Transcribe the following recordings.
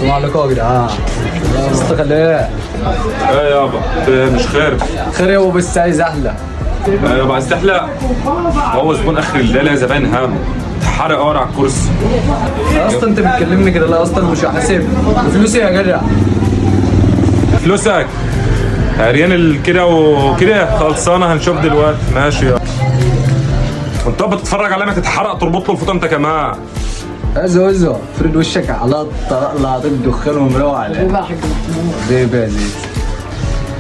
السلام عليكم يا جدعان. استغلال. ايه يابا مش خير. خير يابا بس عايز احلى. يابا عايز تحلق. هو زبون اخر الليله يا زباين هام اتحرق قار على الكرسي. يا اسطى انت بتكلمني كده؟ لا اصلا مش هحاسب. فلوسي يا جدع. فلوسك عريان كده وكده خلصانه هنشوف دلوقتي. ماشي يابا. وانت بتتفرج على ما تتحرق تربط له الفوطه انت كمان. ازو فرد وشك على الطلاق اللي هعطيك دخان ومروق عليه. حبيبي يا حاج محمود. حبيبي يا زيد.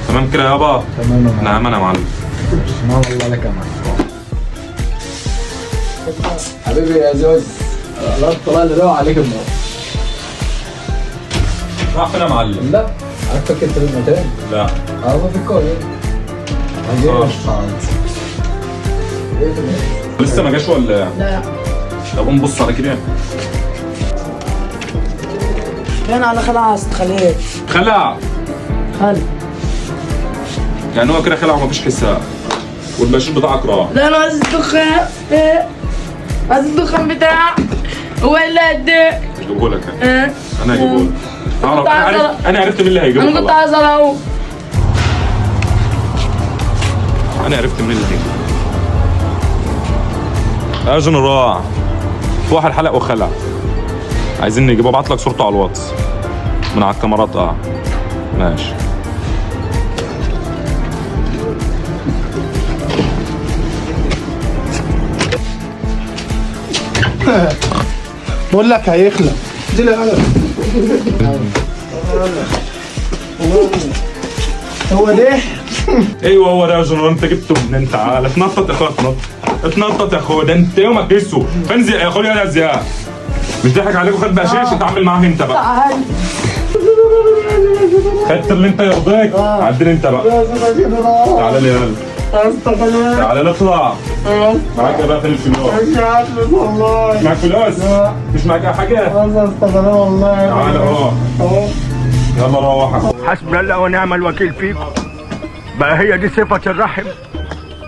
تمام كده يابا؟ تمام يا معلم. نعم انا يا معلم. تمام والله لك يا معلم. حبيبي يا زوز. الله الطلاق اللي روق عليك النهارده. راح فين يا معلم؟ لا عارفك انت بالمكان؟ لا ما في الكوره. لسه ما جاش ولا؟ لا طب قوم بص على كده. فين على خلاص خليه خلع. خل يعني هو كده خلع ومفيش حساب والباشير بتاعك راح. لا انا عايز الدخان. عايز الدخان بتاعك ولد. هجيبه لك انا هجيبه لك. انا عرفت مين اللي هيجيبه. انا كنت عايز اروح. انا عرفت مين اللي هيجيبه. اجن راح في واحد حلق وخلع عايزين نجيبه. ابعت لك صورته على الواتس من على الكاميرات. ماشي. بقول لك هيخلع. دي لي قلم. هو ده. ايوه هو ده يا جنرال. انت جبته منين؟ تعال اتنطط يا اخويا. اتنطط يا اخويا. ده انت يومك يسوى. فانزل يا اخويا يا زياد. مش ضحك عليك وخد بقشيش. اتعامل معاه انت بقى. تعال. خدت اللي انت يرضيك. عدل انت بقى. تعالى لي يلا. تعالى نطلع. معاك يا بقى فين الفلوس؟ والله. مش معاك فلوس؟ مش معاك اي حاجه؟ استغفر والله. تعالى يلا روح. حسبنا الله ونعم الوكيل فيكم. بقى هي دي صفة الرحم.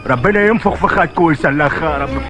ربنا ينفخ في خدكم ويسلخها.